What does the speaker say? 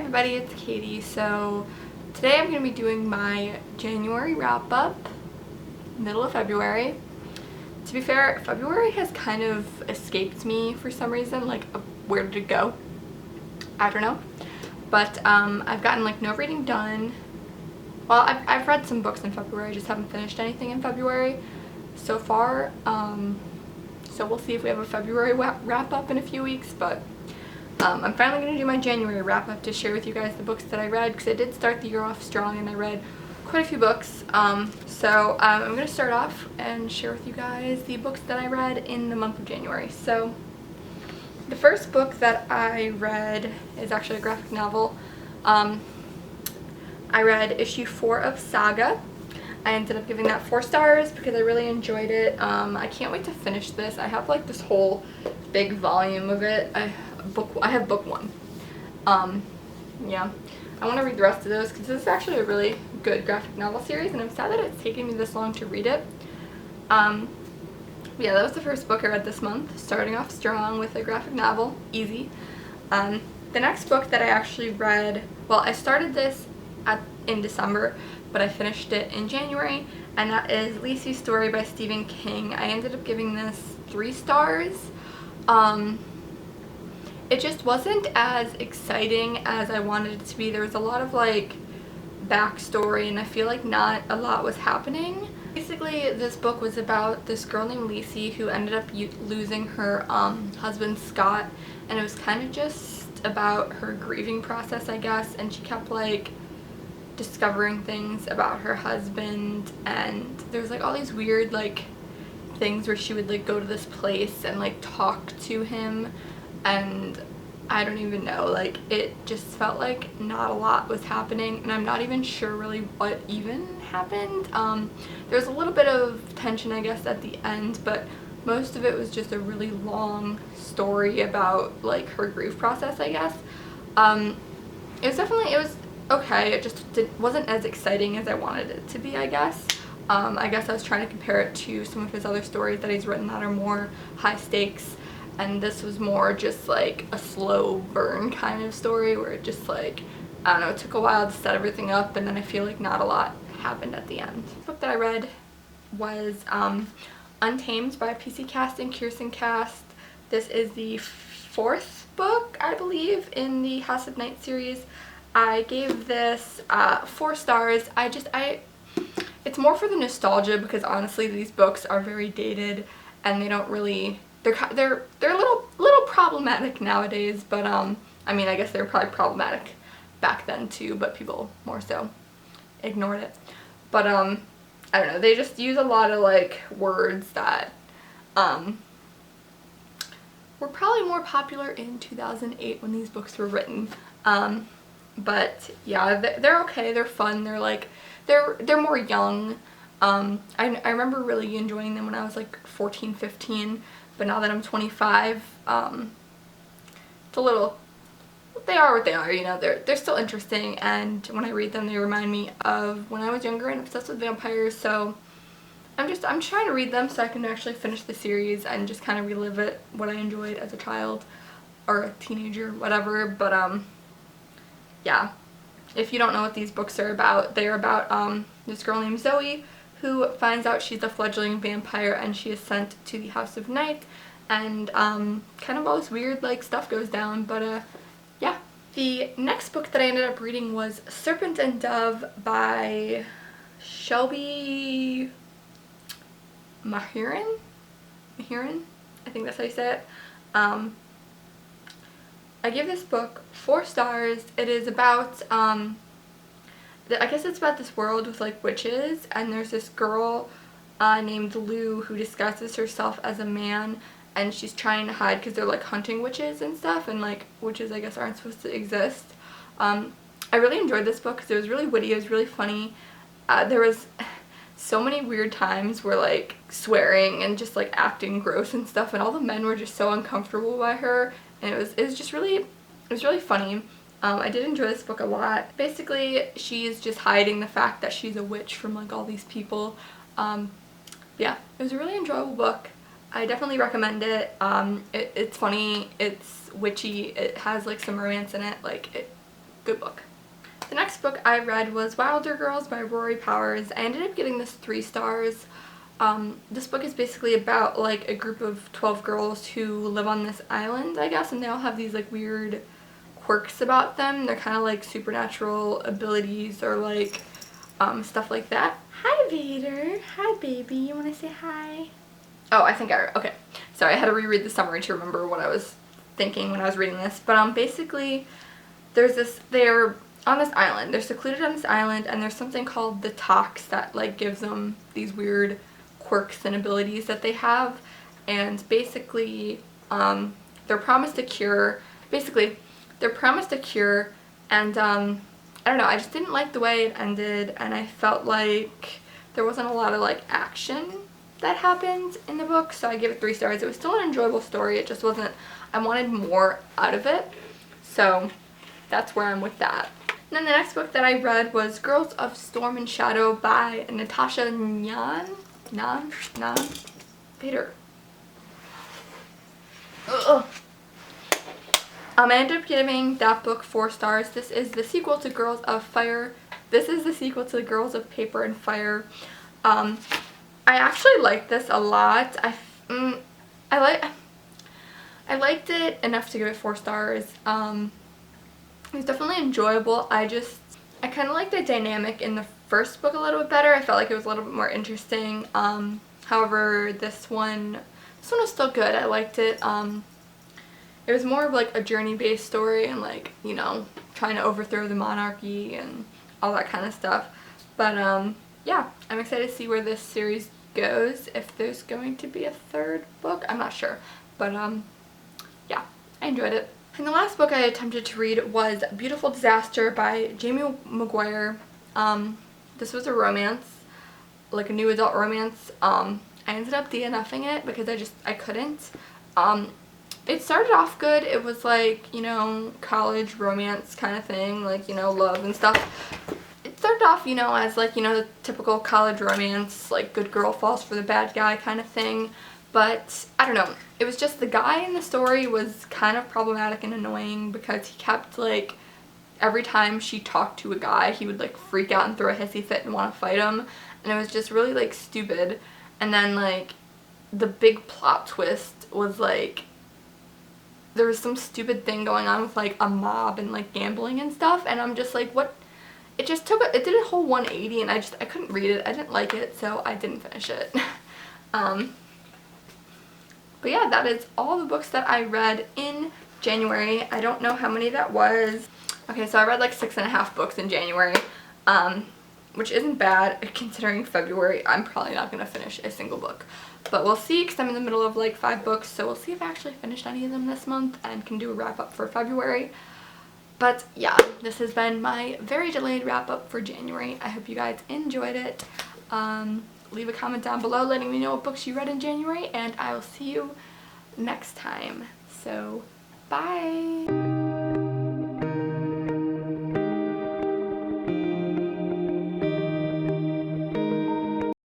everybody, it's Katie. So today I'm going to be doing my January wrap-up, middle of February. To be fair, February has kind of escaped me for some reason, like where did it go? I don't know. But I've gotten like no reading done. Well, I've read some books in February, I just haven't finished anything in February so far. So we'll see if we have a February wrap-up in a few weeks, but I'm finally going to do my January wrap-up to share with you guys the books that I read, because I did start the year off strong and I read quite a few books. I'm going to start off and share with you guys the books that I read in the month of January. So the first book that I read is actually a graphic novel. I read issue 4 of Saga. I ended up giving that 4 stars because I really enjoyed it. I can't wait to finish this. I have like this whole big volume of it. I have book 1. Yeah, I want to read the rest of those because this is actually a really good graphic novel series, and I'm sad that it's taken me this long to read it. Yeah, that was the first book I read this month, starting off strong with a graphic novel, easy. The next book that I actually read, well, I started this in December, but I finished it in January, and that is Lisey's Story by Stephen King. I ended up giving this 3 stars. It just wasn't as exciting as I wanted it to be. There was a lot of like backstory, and I feel like not a lot was happening. Basically, this book was about this girl named Lisey who ended up losing her husband Scott, and it was kind of just about her grieving process, I guess, and she kept like discovering things about her husband, and there was like all these weird like things where she would like go to this place and like talk to him, and I don't even know, like it just felt like not a lot was happening, and I'm not even sure really what even happened. There was a little bit of tension, I guess, at the end, but most of it was just a really long story about like her grief process, I guess. It was okay, it just wasn't as exciting as I wanted it to be, I guess. I guess I was trying to compare it to some of his other stories that he's written that are more high stakes, and this was more just like a slow burn kind of story where it just like, I don't know, it took a while to set everything up, and then I feel like not a lot happened at the end. The book that I read was Untamed by PC Cast and Kirsten Cast. This is the 4th book, I believe, in the House of Night series. I gave this 4 stars. It's more for the nostalgia, because honestly these books are very dated and they don't really, they're a little problematic nowadays, but I mean, I guess they were probably problematic back then too, but people more so ignored it. But I don't know, they just use a lot of like words that were probably more popular in 2008 when these books were written. But yeah, they're okay, they're fun, they're like, they're more young. I remember really enjoying them when I was like 14, 15, but now that I'm 25, it's a little, they are what they are, you know, they're still interesting, and when I read them they remind me of when I was younger and obsessed with vampires, so I'm trying to read them so I can actually finish the series and just kind of relive what I enjoyed as a child or a teenager, whatever. But yeah, if you don't know what these books are about, they're about this girl named Zoe who finds out she's a fledgling vampire, and she is sent to the House of Night, and kind of all this weird like stuff goes down, but yeah. The next book that I ended up reading was Serpent and Dove by Shelby Mahiran, I think that's how you say it. I give this book 4 stars. It is about, I guess it's about this world with like witches, and there's this girl named Lou who disguises herself as a man, and she's trying to hide because they're like hunting witches and stuff, and like witches I guess aren't supposed to exist. I really enjoyed this book because it was really witty, it was really funny. There was so many weird times where like swearing and just like acting gross and stuff, and all the men were just so uncomfortable by her, and it was really funny. I did enjoy this book a lot. Basically, she's just hiding the fact that she's a witch from like all these people. Yeah, it was a really enjoyable book. I definitely recommend it. It's funny, it's witchy, it has like some romance in it, like good book. The next book I read was Wilder Girls by Rory Powers. I ended up getting this 3 stars. This book is basically about like a group of 12 girls who live on this island, I guess, and they all have these like weird quirks about them. They're kind of like supernatural abilities or like stuff like that. Hi Vader. Hi baby. You want to say hi? Oh, I think okay. Sorry, I had to reread the summary to remember what I was thinking when I was reading this. But basically they're on this island. They're secluded on this island, and there's something called the tox that like gives them these weird quirks and abilities that they have. And basically they're promised a cure. They're promised a cure, and I don't know, I just didn't like the way it ended, and I felt like there wasn't a lot of like action that happened in the book, so I gave it 3 stars. It was still an enjoyable story, it just wasn't, I wanted more out of it, so that's where I'm with that. And then the next book that I read was Girls of Storm and Shadow by Natasha Vader. Ugh. I ended up giving that book 4 stars. This is the sequel to Girls of Fire. This is the sequel to Girls of Paper and Fire. I actually liked this a lot. I liked it enough to give it 4 stars. It was definitely enjoyable. I kind of liked the dynamic in the first book a little bit better. I felt like it was a little bit more interesting. However, this one was still good. I liked it. It was more of like a journey-based story and like, you know, trying to overthrow the monarchy and all that kind of stuff. But yeah, I'm excited to see where this series goes. If there's going to be a 3rd book, I'm not sure. But yeah, I enjoyed it. And the last book I attempted to read was Beautiful Disaster by Jamie Maguire. This was a romance, like a new adult romance. I ended up DNFing it because I couldn't. It started off good. It was like, you know, college romance kind of thing, like, you know, love and stuff. It started off, you know, as like, you know, the typical college romance, like good girl falls for the bad guy kind of thing. But I don't know, it was just the guy in the story was kind of problematic and annoying because he kept like, every time she talked to a guy, he would like freak out and throw a hissy fit and want to fight him. And it was just really like stupid. And then like the big plot twist was like, there was some stupid thing going on with like a mob and like gambling and stuff, and I'm just like, what? It just it did a whole 180, and I couldn't read it. I didn't like it, so I didn't finish it. But yeah, that is all the books that I read in January. I don't know how many that was. Okay, so I read like 6.5 books in January, which isn't bad considering February I'm probably not going to finish a single book. But we'll see, because I'm in the middle of like 5 books, so we'll see if I actually finished any of them this month and can do a wrap up for February. But yeah, this has been my very delayed wrap up for January. I hope you guys enjoyed it. Leave a comment down below letting me know what books you read in January, and I will see you next time. So, bye!